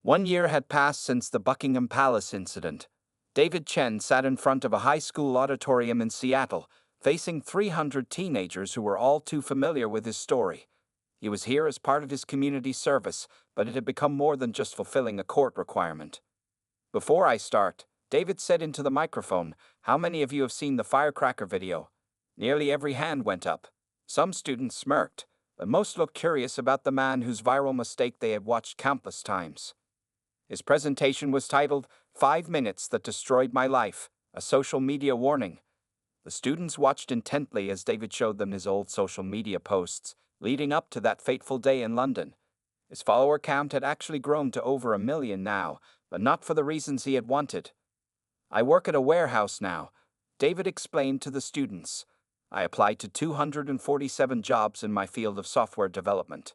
1 year had passed since the Buckingham Palace incident. David Chen sat in front of a high school auditorium in Seattle, facing 300 teenagers who were all too familiar with his story. He was here as part of his community service, but it had become more than just fulfilling a court requirement. "Before I start," David said into the microphone, "how many of you have seen the Firecracker video?" Nearly every hand went up. Some students smirked, but most looked curious about the man whose viral mistake they had watched countless times. His presentation was titled, "5 Minutes That Destroyed My Life, a Social Media Warning." The students watched intently as David showed them his old social media posts, leading up to that fateful day in London. His follower count had actually grown to over 1 million now, but not for the reasons he had wanted. "I work at a warehouse now," David explained to the students. "I applied to 247 jobs in my field of software development.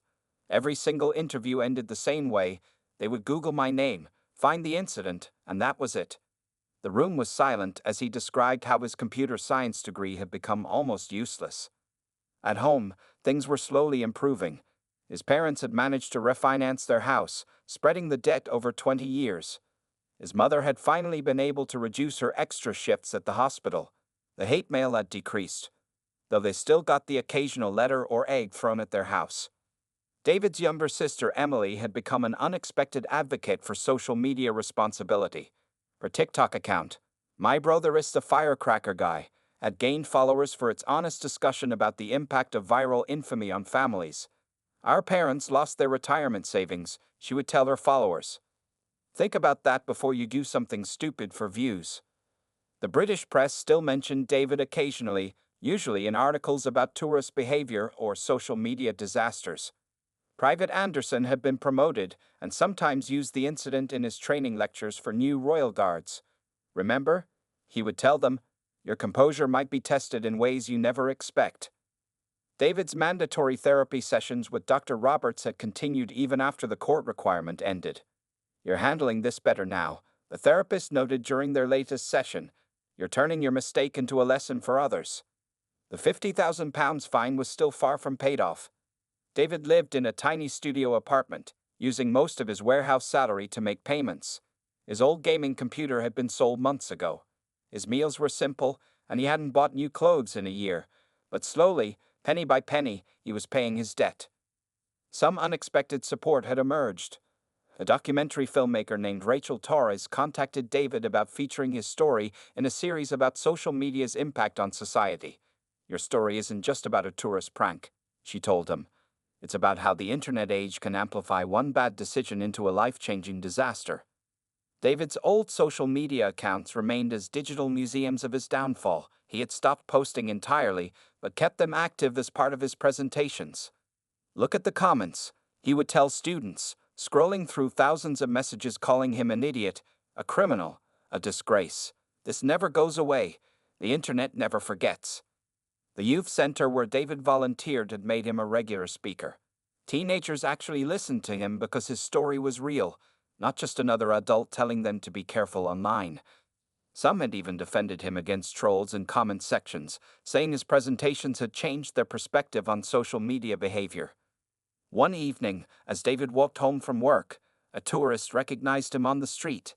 Every single interview ended the same way. They would Google my name, find the incident, and that was it." The room was silent as he described how his computer science degree had become almost useless. At home, things were slowly improving. His parents had managed to refinance their house, spreading the debt over 20 years. His mother had finally been able to reduce her extra shifts at the hospital. The hate mail had decreased, though they still got the occasional letter or egg thrown at their house. David's younger sister Emily had become an unexpected advocate for social media responsibility. Her TikTok account, "My Brother is the Firecracker Guy," had gained followers for its honest discussion about the impact of viral infamy on families. "Our parents lost their retirement savings," she would tell her followers. "Think about that before you do something stupid for views." The British press still mentioned David occasionally, usually in articles about tourist behavior or social media disasters. Private Anderson had been promoted and sometimes used the incident in his training lectures for new royal guards. "Remember," he would tell them, "your composure might be tested in ways you never expect." David's mandatory therapy sessions with Dr. Roberts had continued even after the court requirement ended. "You're handling this better now," the therapist noted during their latest session. "You're turning your mistake into a lesson for others." The £50,000 fine was still far from paid off. David lived in a tiny studio apartment, using most of his warehouse salary to make payments. His old gaming computer had been sold months ago. His meals were simple, and he hadn't bought new clothes in a year. But slowly, penny by penny, he was paying his debt. Some unexpected support had emerged. A documentary filmmaker named Rachel Torres contacted David about featuring his story in a series about social media's impact on society. "Your story isn't just about a tourist prank," she told him. "It's about how the internet age can amplify one bad decision into a life-changing disaster." David's old social media accounts remained as digital museums of his downfall. He had stopped posting entirely, but kept them active as part of his presentations. "Look at the comments," he would tell students, scrolling through thousands of messages calling him an idiot, a criminal, a disgrace. "This never goes away. The internet never forgets." The youth center where David volunteered had made him a regular speaker. Teenagers actually listened to him because his story was real, not just another adult telling them to be careful online. Some had even defended him against trolls in comment sections, saying his presentations had changed their perspective on social media behavior. One evening, as David walked home from work, a tourist recognized him on the street.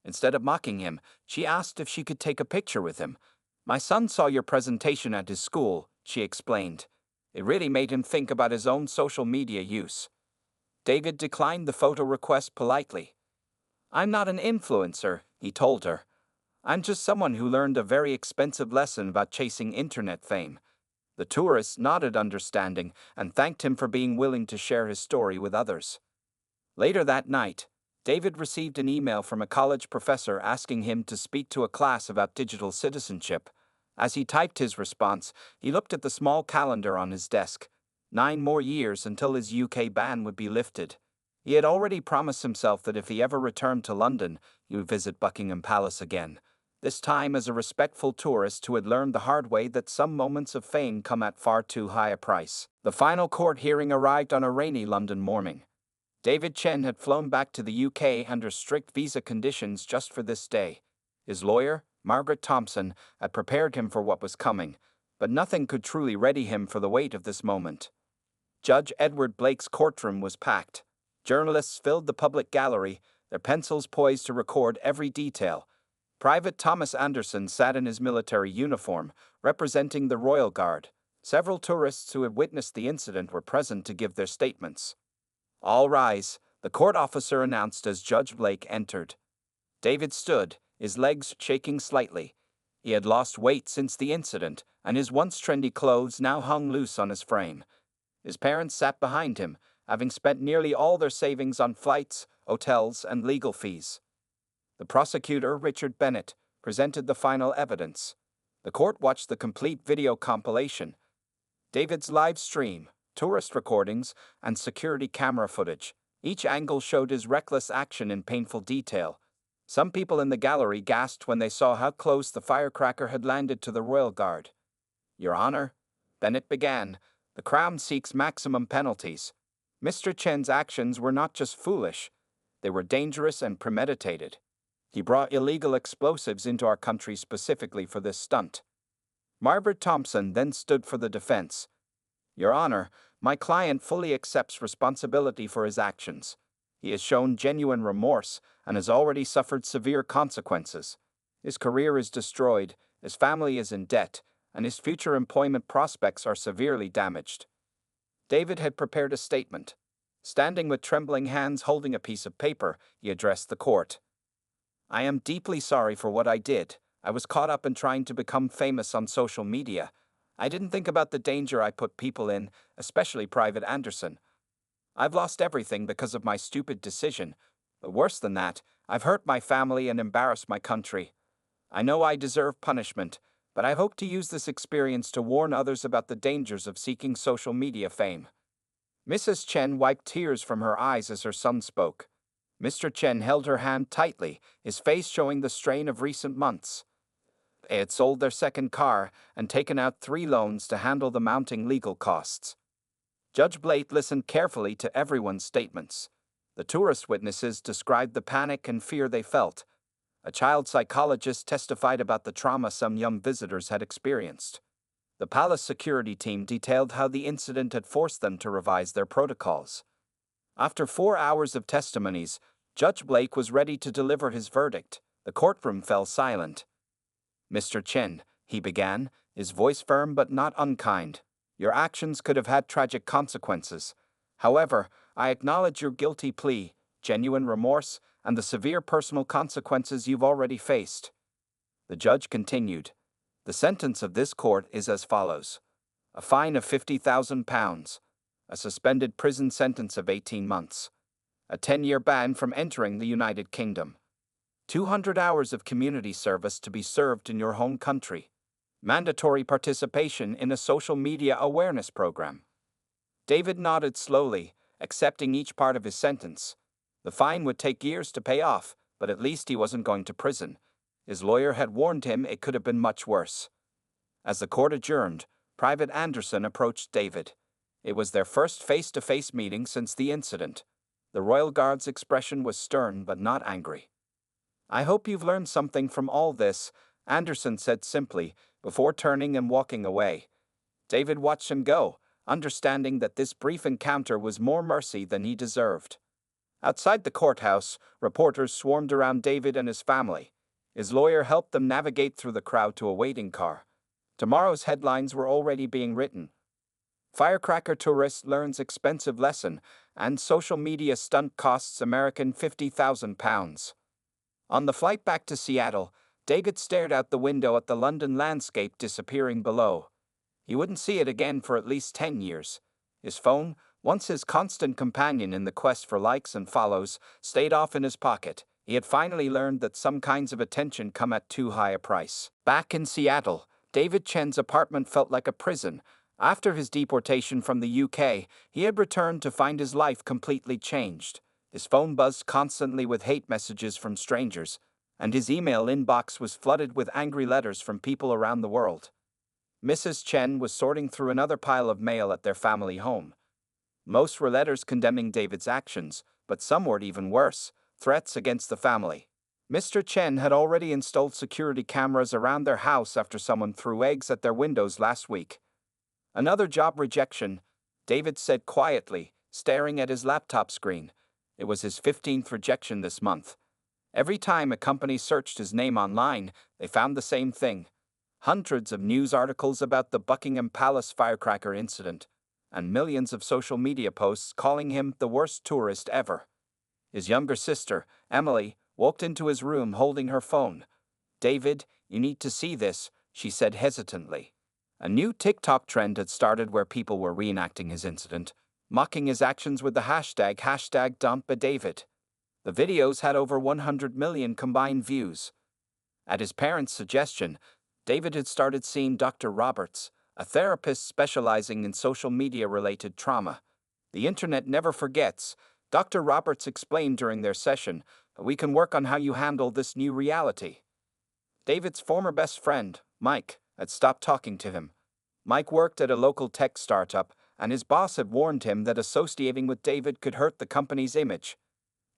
Instead of mocking him, she asked if she could take a picture with him. "My son saw your presentation at his school," she explained. It really made him think about his own social media use. David declined the photo request politely. "I'm not an influencer," he told her. "I'm just someone who learned a very expensive lesson about chasing internet fame." The tourist nodded understanding and thanked him for being willing to share his story with others. Later that night, David received an email from a college professor asking him to speak to a class about digital citizenship. As he typed his response, he looked at the small calendar on his desk. 9 more years until his UK ban would be lifted. He had already promised himself that if he ever returned to London, he would visit Buckingham Palace again. This time as a respectful tourist who had learned the hard way that some moments of fame come at far too high a price. The final court hearing arrived on a rainy London morning. David Chen had flown back to the UK under strict visa conditions just for this day. His lawyer, Margaret Thompson, had prepared him for what was coming, but nothing could truly ready him for the weight of this moment. Judge Edward Blake's courtroom was packed. Journalists filled the public gallery, their pencils poised to record every detail. Private Thomas Anderson sat in his military uniform, representing the Royal Guard. Several tourists who had witnessed the incident were present to give their statements. "All rise," the court officer announced as Judge Blake entered. David stood, his legs shaking slightly. He had lost weight since the incident, and his once trendy clothes now hung loose on his frame. His parents sat behind him, having spent nearly all their savings on flights, hotels, and legal fees. The prosecutor, Richard Bennett, presented the final evidence. The court watched the complete video compilation. David's live stream, tourist recordings, and security camera footage. Each angle showed his reckless action in painful detail. Some people in the gallery gasped when they saw how close the firecracker had landed to the Royal Guard. "Your Honor," Bennett began, "the Crown seeks maximum penalties. Mr. Chen's actions were not just foolish, they were dangerous and premeditated. He brought illegal explosives into our country specifically for this stunt." Margaret Thompson then stood for the defense. "Your Honor, my client fully accepts responsibility for his actions. He has shown genuine remorse and has already suffered severe consequences. His career is destroyed, his family is in debt, and his future employment prospects are severely damaged." David had prepared a statement. Standing with trembling hands holding a piece of paper, he addressed the court. "I am deeply sorry for what I did. I was caught up in trying to become famous on social media. I didn't think about the danger I put people in, especially Private Anderson. I've lost everything because of my stupid decision. But worse than that, I've hurt my family and embarrassed my country. I know I deserve punishment, but I hope to use this experience to warn others about the dangers of seeking social media fame." Mrs. Chen wiped tears from her eyes as her son spoke. Mr. Chen held her hand tightly, his face showing the strain of recent months. They had sold their second car and taken out 3 loans to handle the mounting legal costs. Judge Blake listened carefully to everyone's statements. The tourist witnesses described the panic and fear they felt. A child psychologist testified about the trauma some young visitors had experienced. The palace security team detailed how the incident had forced them to revise their protocols. After 4 hours of testimonies, Judge Blake was ready to deliver his verdict. The courtroom fell silent. "Mr. Chen," he began, his voice firm but not unkind, "your actions could have had tragic consequences. However, I acknowledge your guilty plea, genuine remorse, and the severe personal consequences you've already faced." The judge continued, "The sentence of this court is as follows: a fine of £50,000, a suspended prison sentence of 18 months, a 10-year ban from entering the United Kingdom, 200 hours of community service to be served in your home country, mandatory participation in a social media awareness program." David nodded slowly, accepting each part of his sentence. The fine would take years to pay off, but at least he wasn't going to prison. His lawyer had warned him it could have been much worse. As the court adjourned, Private Anderson approached David. It was their first face-to-face meeting since the incident. The Royal Guard's expression was stern but not angry. "I hope you've learned something from all this," Anderson said simply, before turning and walking away. David watched him go, understanding that this brief encounter was more mercy than he deserved. Outside the courthouse, reporters swarmed around David and his family. His lawyer helped them navigate through the crowd to a waiting car. Tomorrow's headlines were already being written. "Firecracker tourist learns expensive lesson, and social media stunt costs American £50,000. On the flight back to Seattle, David stared out the window at the London landscape disappearing below. He wouldn't see it again for at least 10 years. His phone, once his constant companion in the quest for likes and follows, stayed off in his pocket. He had finally learned that some kinds of attention come at too high a price. Back in Seattle, David Chen's apartment felt like a prison. After his deportation from the UK, he had returned to find his life completely changed. His phone buzzed constantly with hate messages from strangers, and his email inbox was flooded with angry letters from people around the world. Mrs. Chen was sorting through another pile of mail at their family home. Most were letters condemning David's actions, but some were even worse, threats against the family. Mr. Chen had already installed security cameras around their house after someone threw eggs at their windows last week. "Another job rejection," David said quietly, staring at his laptop screen. It was his 15th rejection this month. Every time a company searched his name online, they found the same thing. Hundreds of news articles about the Buckingham Palace firecracker incident, and millions of social media posts calling him the worst tourist ever. His younger sister, Emily, walked into his room holding her phone. "David, you need to see this," she said hesitantly. A new TikTok trend had started where people were reenacting his incident, mocking his actions with the hashtag #DontBeDavid. The videos had over 100 million combined views. At his parents' suggestion, David had started seeing Dr. Roberts, a therapist specializing in social media-related trauma. "The internet never forgets," Dr. Roberts explained during their session, "but we can work on how you handle this new reality." David's former best friend, Mike, had stopped talking to him. Mike worked at a local tech startup, and his boss had warned him that associating with David could hurt the company's image.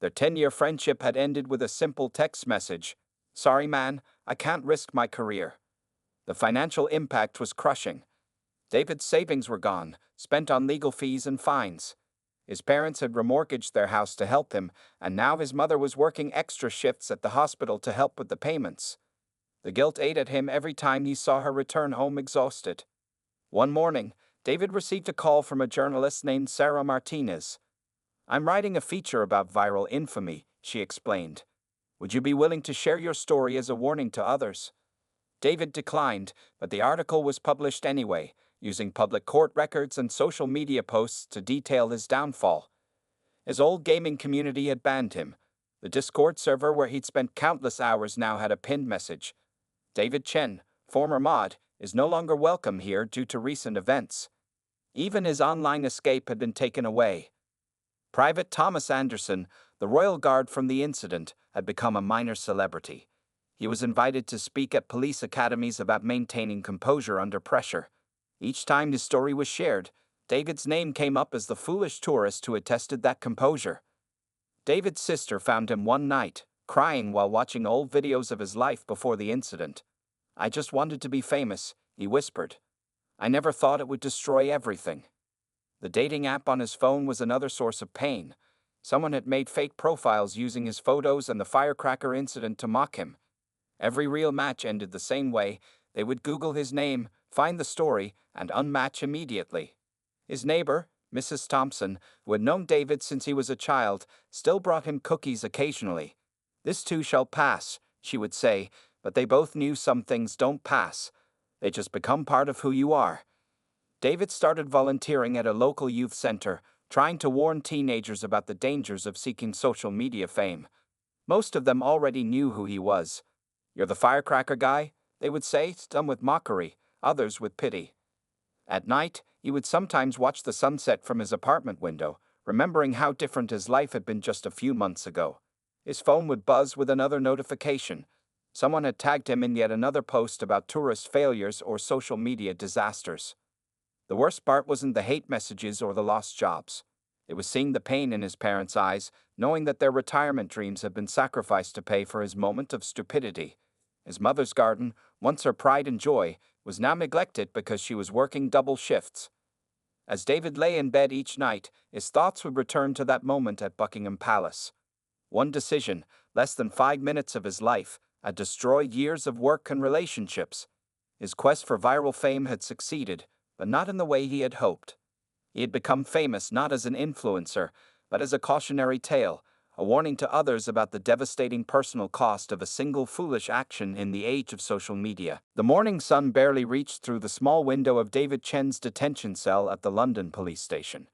Their 10-year friendship had ended with a simple text message: "Sorry, man, I can't risk my career." The financial impact was crushing. David's savings were gone, spent on legal fees and fines. His parents had remortgaged their house to help him, and now his mother was working extra shifts at the hospital to help with the payments. The guilt ate at him every time he saw her return home exhausted. One morning, David received a call from a journalist named Sarah Martinez. "I'm writing a feature about viral infamy," she explained. "Would you be willing to share your story as a warning to others?" David declined, but the article was published anyway, using public court records and social media posts to detail his downfall. His old gaming community had banned him. The Discord server where he'd spent countless hours now had a pinned message: "David Chen, former mod, is no longer welcome here due to recent events." Even his online escape had been taken away. Private Thomas Anderson, the royal guard from the incident, had become a minor celebrity. He was invited to speak at police academies about maintaining composure under pressure. Each time his story was shared, David's name came up as the foolish tourist who had tested that composure. David's sister found him one night, crying while watching old videos of his life before the incident. "I just wanted to be famous," he whispered. "I never thought it would destroy everything." The dating app on his phone was another source of pain. Someone had made fake profiles using his photos and the firecracker incident to mock him. Every real match ended the same way: they would Google his name, find the story, and unmatch immediately. His neighbor, Mrs. Thompson, who had known David since he was a child, still brought him cookies occasionally. "This too shall pass," she would say, but they both knew some things don't pass. They just become part of who you are. David started volunteering at a local youth center, trying to warn teenagers about the dangers of seeking social media fame. Most of them already knew who he was. "You're the firecracker guy," they would say, some with mockery, others with pity. At night, he would sometimes watch the sunset from his apartment window, remembering how different his life had been just a few months ago. His phone would buzz with another notification. Someone had tagged him in yet another post about tourist failures or social media disasters. The worst part wasn't the hate messages or the lost jobs. It was seeing the pain in his parents' eyes, knowing that their retirement dreams had been sacrificed to pay for his moment of stupidity. His mother's garden, once her pride and joy, was now neglected because she was working double shifts. As David lay in bed each night, his thoughts would return to that moment at Buckingham Palace. One decision, less than 5 minutes of his life, had destroyed years of work and relationships. His quest for viral fame had succeeded, but not in the way he had hoped. He had become famous not as an influencer, but as a cautionary tale, a warning to others about the devastating personal cost of a single foolish action in the age of social media. The morning sun barely reached through the small window of David Chen's detention cell at the London police station.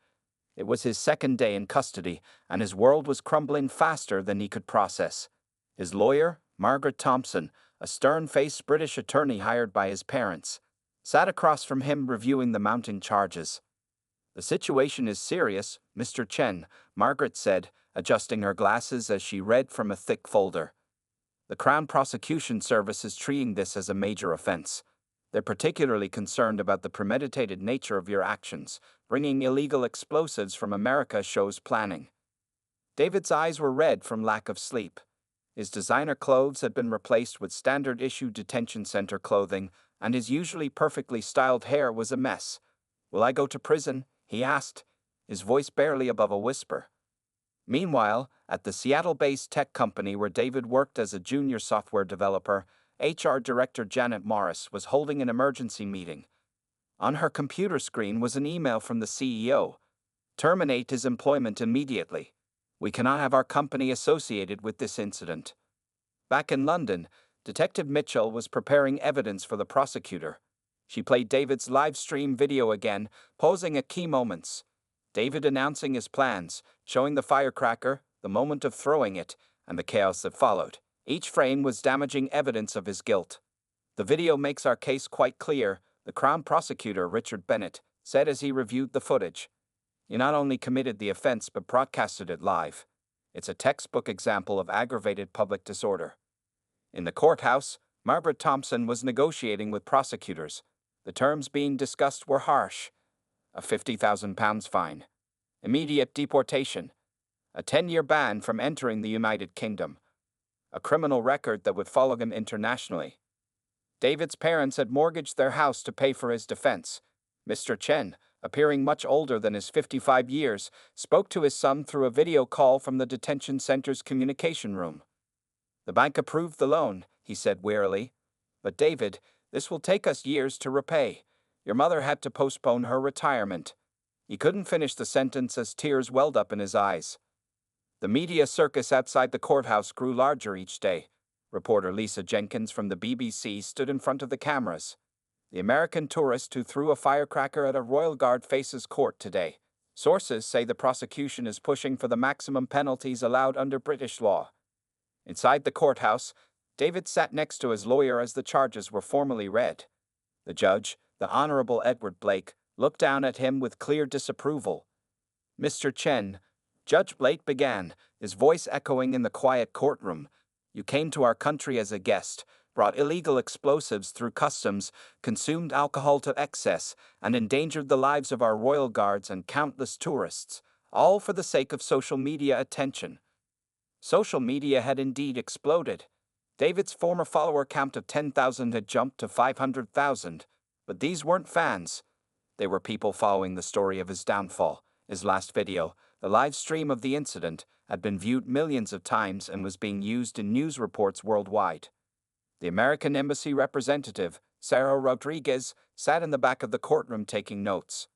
It was his second day in custody, and his world was crumbling faster than he could process. His lawyer, Margaret Thompson, a stern-faced British attorney hired by his parents, sat across from him reviewing the mounting charges. "The situation is serious, Mr. Chen," Margaret said, adjusting her glasses as she read from a thick folder. "The Crown Prosecution Service is treating this as a major offense. They're particularly concerned about the premeditated nature of your actions. Bringing illegal explosives from America shows planning." David's eyes were red from lack of sleep. His designer clothes had been replaced with standard-issue detention center clothing, and his usually perfectly styled hair was a mess. "Will I go to prison?" he asked, his voice barely above a whisper. Meanwhile, at the Seattle-based tech company where David worked as a junior software developer, HR Director Janet Morris was holding an emergency meeting. On her computer screen was an email from the CEO. Terminate his employment immediately. We cannot have our company associated with this incident. Back in London, Detective Mitchell was preparing evidence for the prosecutor. She played David's live stream video again, pausing at key moments. David announcing his plans, showing the firecracker, the moment of throwing it, and the chaos that followed. Each frame was damaging evidence of his guilt. The video makes our case quite clear, the Crown Prosecutor Richard Bennett said as he reviewed the footage. You not only committed the offense but broadcasted it live. It's a textbook example of aggravated public disorder. In the courthouse, Margaret Thompson was negotiating with prosecutors. The terms being discussed were harsh. A £50,000 fine, immediate deportation, a 10-year ban from entering the United Kingdom, a criminal record that would follow him internationally. David's parents had mortgaged their house to pay for his defense. Mr. Chen, appearing much older than his 55 years, spoke to his son through a video call from the detention center's communication room. The bank approved the loan, he said wearily. But David, this will take us years to repay. Your mother had to postpone her retirement. He couldn't finish the sentence as tears welled up in his eyes. The media circus outside the courthouse grew larger each day. Reporter Lisa Jenkins from the BBC stood in front of the cameras. The American tourist who threw a firecracker at a Royal Guard faces court today. Sources say the prosecution is pushing for the maximum penalties allowed under British law. Inside the courthouse, David sat next to his lawyer as the charges were formally read. The judge, the Honorable Edward Blake, looked down at him with clear disapproval. Mr. Chen, Judge Blake began, his voice echoing in the quiet courtroom. You came to our country as a guest, brought illegal explosives through customs, consumed alcohol to excess, and endangered the lives of our royal guards and countless tourists, all for the sake of social media attention. Social media had indeed exploded. David's former follower count of 10,000 had jumped to 500,000, but these weren't fans. They were people following the story of his downfall. His last video, the live stream of the incident, had been viewed millions of times and was being used in news reports worldwide. The American embassy representative, Sarah Rodriguez, sat in the back of the courtroom taking notes.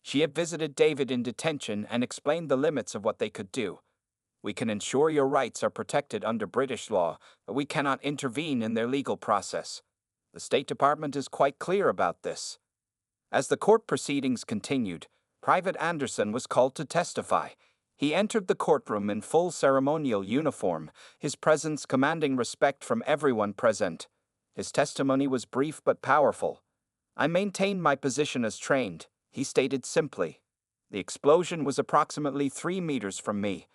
She had visited David in detention and explained the limits of what they could do. We can ensure your rights are protected under British law, but we cannot intervene in their legal process. The State Department is quite clear about this. As the court proceedings continued, Private Anderson was called to testify. He entered the courtroom in full ceremonial uniform, his presence commanding respect from everyone present. His testimony was brief but powerful. I maintained my position as trained, he stated simply. The explosion was approximately 3 meters from me.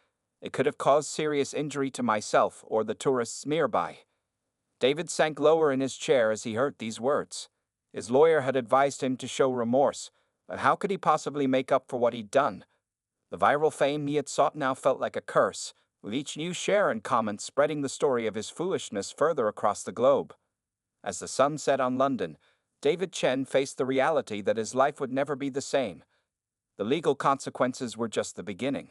It could have caused serious injury to myself or the tourists nearby. David sank lower in his chair as he heard these words. His lawyer had advised him to show remorse, but how could he possibly make up for what he'd done? The viral fame he had sought now felt like a curse, with each new share and comment spreading the story of his foolishness further across the globe. As the sun set on London, David Chen faced the reality that his life would never be the same. The legal consequences were just the beginning.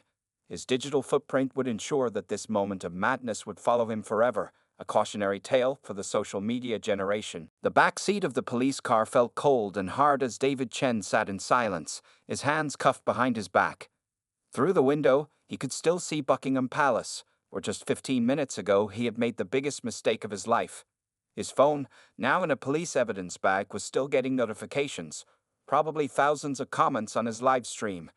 His digital footprint would ensure that this moment of madness would follow him forever, a cautionary tale for the social media generation. The back seat of the police car felt cold and hard as David Chen sat in silence, his hands cuffed behind his back. Through the window, he could still see Buckingham Palace, where just 15 minutes ago he had made the biggest mistake of his life. His phone, now in a police evidence bag, was still getting notifications, probably thousands of comments on his live stream.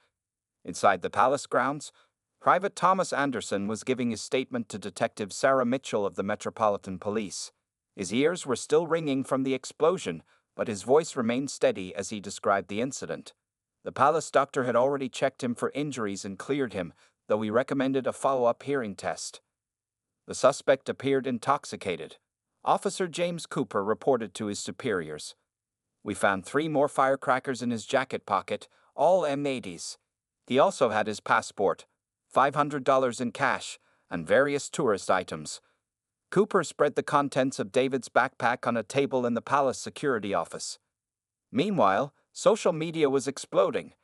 Inside the palace grounds, Private Thomas Anderson was giving his statement to Detective Sarah Mitchell of the Metropolitan Police. His ears were still ringing from the explosion, but his voice remained steady as he described the incident. The palace doctor had already checked him for injuries and cleared him, though he recommended a follow-up hearing test. The suspect appeared intoxicated. Officer James Cooper reported to his superiors. We found 3 more firecrackers in his jacket pocket, all M80s. He also had his passport, $500 in cash, and various tourist items. Cooper spread the contents of David's backpack on a table in the palace security office. Meanwhile, social media was exploding.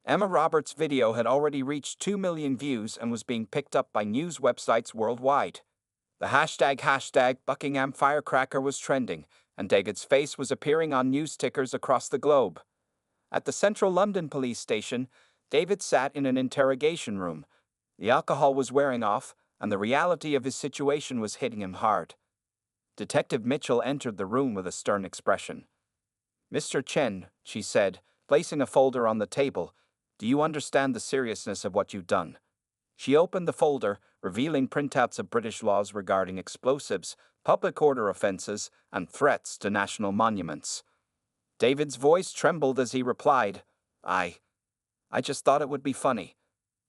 Emma Roberts' video had already reached 2 million views and was being picked up by news websites worldwide. The hashtag Buckingham Firecracker was trending, and David's face was appearing on news tickers across the globe. At the central London police station, David sat in an interrogation room. The alcohol was wearing off, and the reality of his situation was hitting him hard. Detective Mitchell entered the room with a stern expression. "Mr. Chen," she said, placing a folder on the table, "do you understand the seriousness of what you've done?" She opened the folder, revealing printouts of British laws regarding explosives, public order offenses, and threats to national monuments. David's voice trembled as he replied, I just thought it would be funny.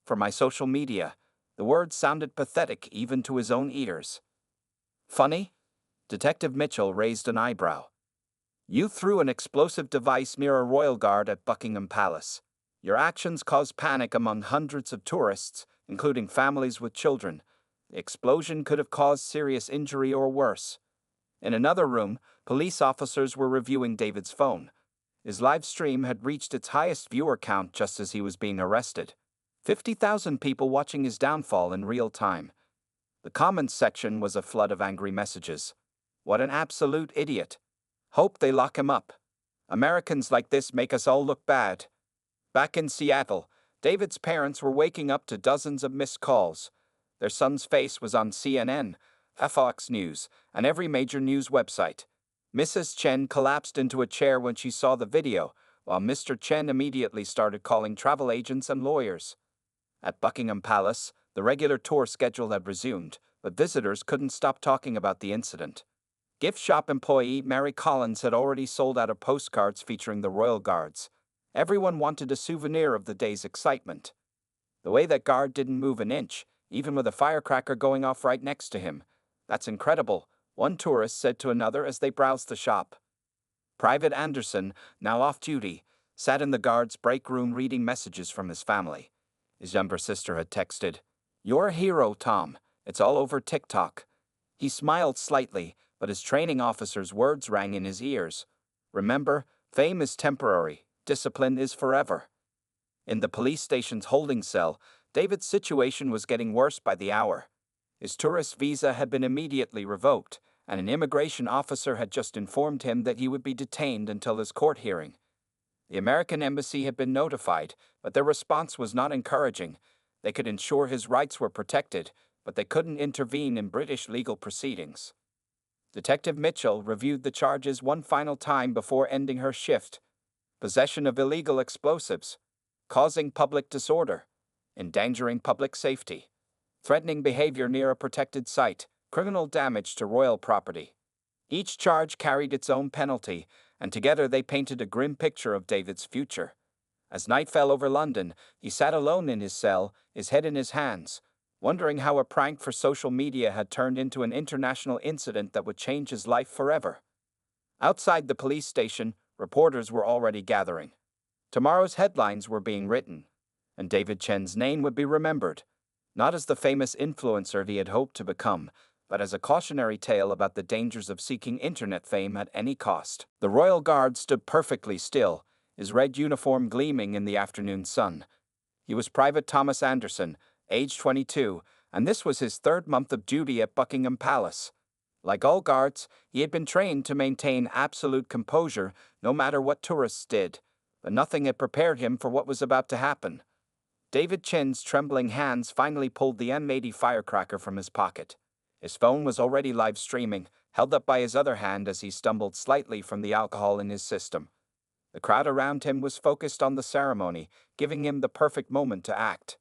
For my social media." The words sounded pathetic even to his own ears. "Funny?" Detective Mitchell raised an eyebrow. "You threw an explosive device near a royal guard at Buckingham Palace. Your actions caused panic among hundreds of tourists, including families with children. The explosion could have caused serious injury or worse." In another room, police officers were reviewing David's phone. His live stream had reached its highest viewer count just as he was being arrested. 50,000 people watching his downfall in real time. The comments section was a flood of angry messages. "What an absolute idiot. Hope they lock him up. Americans like this make us all look bad." Back in Seattle, David's parents were waking up to dozens of missed calls. Their son's face was on CNN, Fox News, and every major news website. Mrs. Chen collapsed into a chair when she saw the video, while Mr. Chen immediately started calling travel agents and lawyers. At Buckingham Palace, the regular tour schedule had resumed, but visitors couldn't stop talking about the incident. Gift shop employee Mary Collins had already sold out of postcards featuring the royal guards. Everyone wanted a souvenir of the day's excitement. The way that guard didn't move an inch, even with a firecracker going off right next to him. "That's incredible," one tourist said to another as they browsed the shop. Private Anderson, now off duty, sat in the guard's break room reading messages from his family. His younger sister had texted, "You're a hero, Tom. It's all over TikTok." He smiled slightly, but his training officer's words rang in his ears. "Remember, fame is temporary, discipline is forever." In the police station's holding cell, David's situation was getting worse by the hour. His tourist visa had been immediately revoked, and an immigration officer had just informed him that he would be detained until his court hearing. The American embassy had been notified, but their response was not encouraging. They could ensure his rights were protected, but they couldn't intervene in British legal proceedings. Detective Mitchell reviewed the charges one final time before ending her shift. Possession of illegal explosives, causing public disorder, endangering public safety, threatening behavior near a protected site, criminal damage to royal property. Each charge carried its own penalty, and together they painted a grim picture of David's future. As night fell over London, he sat alone in his cell, his head in his hands, wondering how a prank for social media had turned into an international incident that would change his life forever. Outside the police station, reporters were already gathering. Tomorrow's headlines were being written, and David Chen's name would be remembered, not as the famous influencer he had hoped to become, but as a cautionary tale about the dangers of seeking internet fame at any cost. The royal guard stood perfectly still, his red uniform gleaming in the afternoon sun. He was Private Thomas Anderson, age 22, and this was his third month of duty at Buckingham Palace. Like all guards, he had been trained to maintain absolute composure no matter what tourists did, but nothing had prepared him for what was about to happen. David Chen's trembling hands finally pulled the M80 firecracker from his pocket. His phone was already live streaming, held up by his other hand as he stumbled slightly from the alcohol in his system. The crowd around him was focused on the ceremony, giving him the perfect moment to act.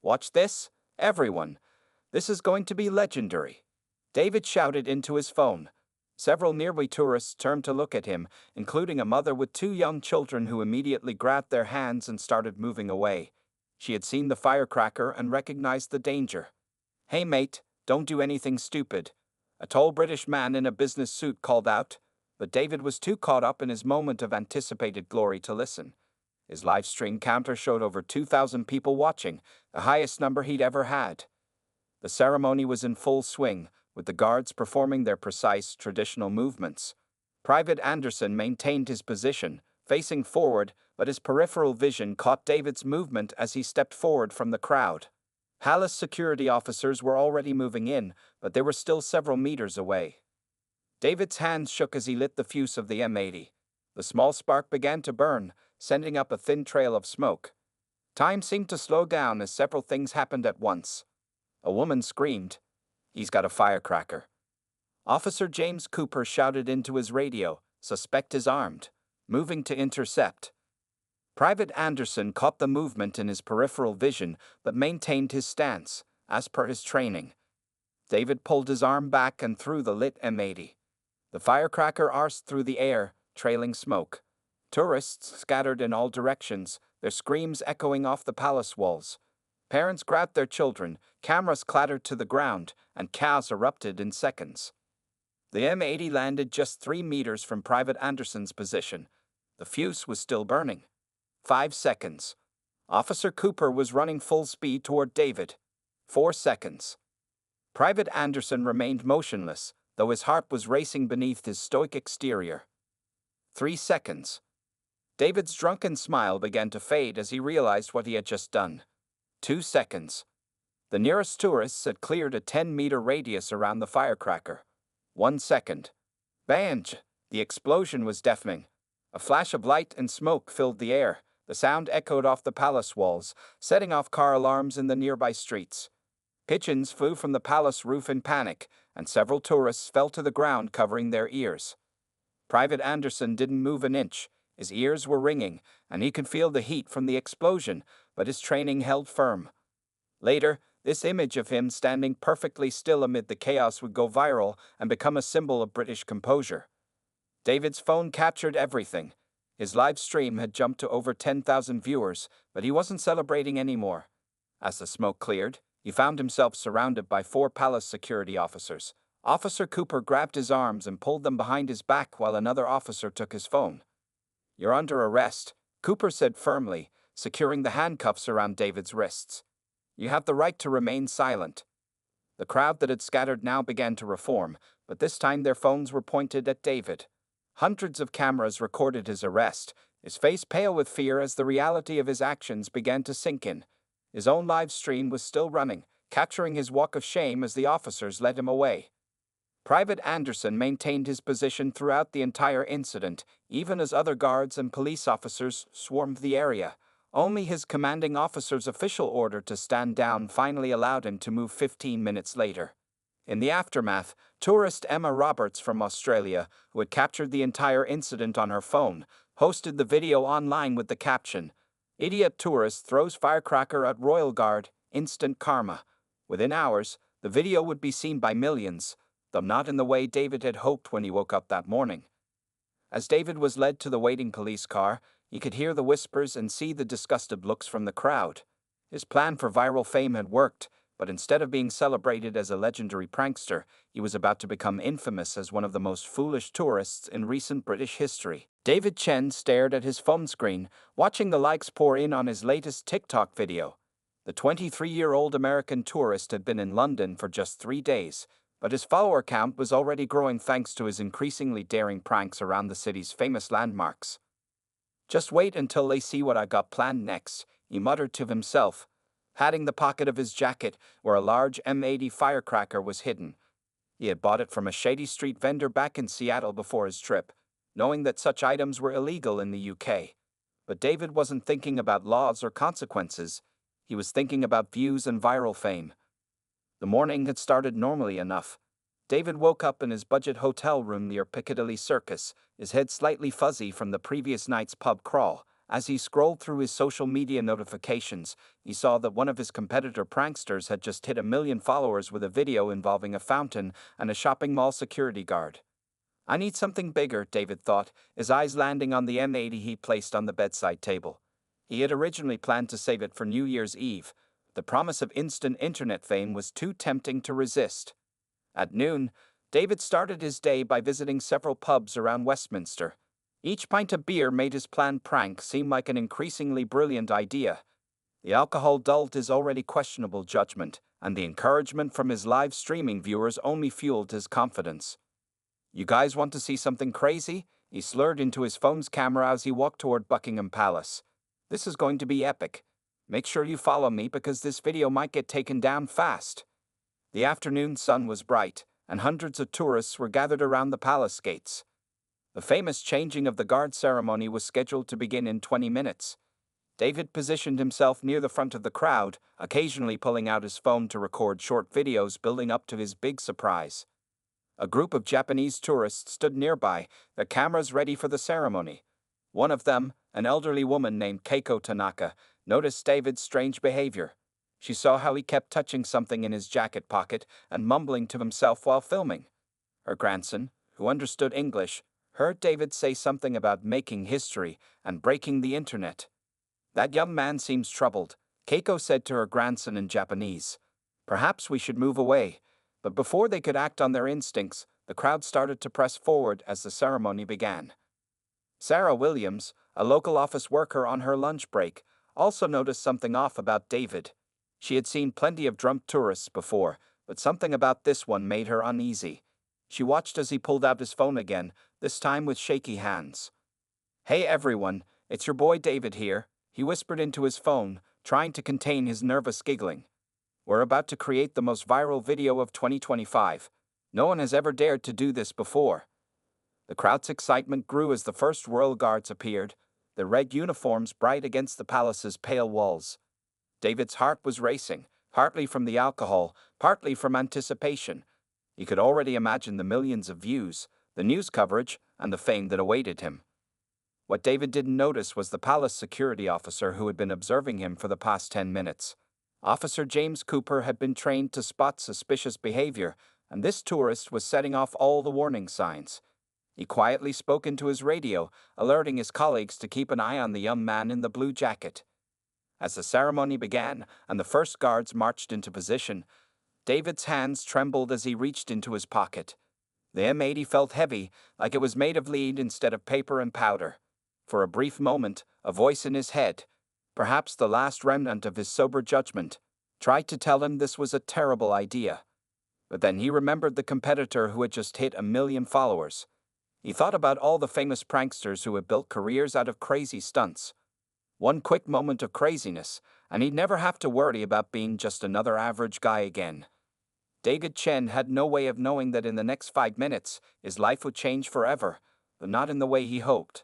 "Watch this, everyone. This is going to be legendary," David shouted into his phone. Several nearby tourists turned to look at him, including a mother with 2 young children who immediately grabbed their hands and started moving away. She had seen the firecracker and recognized the danger. "Hey mate, don't do anything stupid," a tall British man in a business suit called out, but David was too caught up in his moment of anticipated glory to listen. His live stream counter showed over 2,000 people watching, the highest number he'd ever had. The ceremony was in full swing, with the guards performing their precise, traditional movements. Private Anderson maintained his position, facing forward, but his peripheral vision caught David's movement as he stepped forward from the crowd. Palace security officers were already moving in, but they were still several meters away. David's hands shook as he lit the fuse of the M80. The small spark began to burn, sending up a thin trail of smoke. Time seemed to slow down as several things happened at once. A woman screamed, "He's got a firecracker." Officer James Cooper shouted into his radio, "Suspect is armed," moving to intercept. Private Anderson caught the movement in his peripheral vision but maintained his stance, as per his training. David pulled his arm back and threw the lit M80. The firecracker arced through the air, trailing smoke. Tourists scattered in all directions, their screams echoing off the palace walls. Parents grabbed their children, cameras clattered to the ground, and chaos erupted in seconds. The M80 landed just 3 meters from Private Anderson's position. The fuse was still burning. 5 seconds. Officer Cooper was running full speed toward David. 4 seconds. Private Anderson remained motionless, though his heart was racing beneath his stoic exterior. 3 seconds. David's drunken smile began to fade as he realized what he had just done. 2 seconds. The nearest tourists had cleared a 10-meter radius around the firecracker. 1 second. Bang! The explosion was deafening. A flash of light and smoke filled the air. The sound echoed off the palace walls, setting off car alarms in the nearby streets. Pigeons flew from the palace roof in panic, and several tourists fell to the ground covering their ears. Private Anderson didn't move an inch. His ears were ringing, and he could feel the heat from the explosion, but his training held firm. Later, this image of him standing perfectly still amid the chaos would go viral and become a symbol of British composure. David's phone captured everything. His live stream had jumped to over 10,000 viewers, but he wasn't celebrating anymore. As the smoke cleared, he found himself surrounded by 4 palace security officers. Officer Cooper grabbed his arms and pulled them behind his back while another officer took his phone. "You're under arrest," Cooper said firmly, securing the handcuffs around David's wrists. "You have the right to remain silent." The crowd that had scattered now began to reform, but this time their phones were pointed at David. Hundreds of cameras recorded his arrest, his face pale with fear as the reality of his actions began to sink in. His own live stream was still running, capturing his walk of shame as the officers led him away. Private Anderson maintained his position throughout the entire incident, even as other guards and police officers swarmed the area. Only his commanding officer's official order to stand down finally allowed him to move 15 minutes later. In the aftermath, tourist Emma Roberts from Australia, who had captured the entire incident on her phone, posted the video online with the caption, "Idiot tourist throws firecracker at Royal Guard, instant karma." Within hours, the video would be seen by millions, though not in the way David had hoped when he woke up that morning. As David was led to the waiting police car, he could hear the whispers and see the disgusted looks from the crowd. His plan for viral fame had worked, but instead of being celebrated as a legendary prankster, he was about to become infamous as one of the most foolish tourists in recent British history. David Chen stared at his phone screen, watching the likes pour in on his latest TikTok video. The 23-year-old American tourist had been in London for just 3 days, but his follower count was already growing thanks to his increasingly daring pranks around the city's famous landmarks. "Just wait until they see what I got planned next," he muttered to himself, patting the pocket of his jacket where a large M80 firecracker was hidden. He had bought it from a shady street vendor back in Seattle before his trip, knowing that such items were illegal in the UK. But David wasn't thinking about laws or consequences. He was thinking about views and viral fame. The morning had started normally enough. David woke up in his budget hotel room near Piccadilly Circus, his head slightly fuzzy from the previous night's pub crawl. As he scrolled through his social media notifications, he saw that one of his competitor pranksters had just hit 1 million followers with a video involving a fountain and a shopping mall security guard. "I need something bigger," David thought, his eyes landing on the M80 he placed on the bedside table. He had originally planned to save it for New Year's Eve. The promise of instant internet fame was too tempting to resist. At noon, David started his day by visiting several pubs around Westminster. Each pint of beer made his planned prank seem like an increasingly brilliant idea. The alcohol dulled his already questionable judgment, and the encouragement from his live streaming viewers only fueled his confidence. "You guys want to see something crazy?" He slurred into his phone's camera as he walked toward Buckingham Palace. This is going to be epic. Make sure you follow me because this video might get taken down fast. The afternoon sun was bright, and hundreds of tourists were gathered around the palace gates. The famous changing of the guard ceremony was scheduled to begin in 20 minutes. David positioned himself near the front of the crowd, occasionally pulling out his phone to record short videos building up to his big surprise. A group of Japanese tourists stood nearby, their cameras ready for the ceremony. One of them, an elderly woman named Keiko Tanaka, noticed David's strange behavior. She saw how he kept touching something in his jacket pocket and mumbling to himself while filming. Her grandson, who understood English, heard David say something about making history and breaking the internet. That young man seems troubled, Keiko said to her grandson in Japanese. Perhaps we should move away. But before they could act on their instincts, the crowd started to press forward as the ceremony began. Sarah Williams, a local office worker on her lunch break, also noticed something off about David. She had seen plenty of drunk tourists before, but something about this one made her uneasy. She watched as he pulled out his phone again, this time with shaky hands. "Hey everyone, it's your boy David here," he whispered into his phone, trying to contain his nervous giggling. "We're about to create the most viral video of 2025. No one has ever dared to do this before." The crowd's excitement grew as the first royal guards appeared, their red uniforms bright against the palace's pale walls. David's heart was racing, partly from the alcohol, partly from anticipation. He could already imagine the millions of views, the news coverage, and the fame that awaited him. What David didn't notice was the palace security officer who had been observing him for the past 10 minutes. Officer James Cooper had been trained to spot suspicious behavior, and this tourist was setting off all the warning signs. He quietly spoke into his radio, alerting his colleagues to keep an eye on the young man in the blue jacket. As the ceremony began and the first guards marched into position, David's hands trembled as he reached into his pocket. The M80 felt heavy, like it was made of lead instead of paper and powder. For a brief moment, a voice in his head, perhaps the last remnant of his sober judgment, tried to tell him this was a terrible idea. But then he remembered the competitor who had just hit 1 million followers. He thought about all the famous pranksters who had built careers out of crazy stunts. One quick moment of craziness, and he'd never have to worry about being just another average guy again. David Chen had no way of knowing that in the next 5 minutes, his life would change forever, but not in the way he hoped.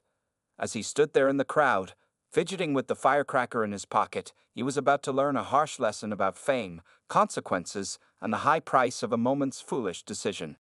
As he stood there in the crowd, fidgeting with the firecracker in his pocket, he was about to learn a harsh lesson about fame, consequences, and the high price of a moment's foolish decision.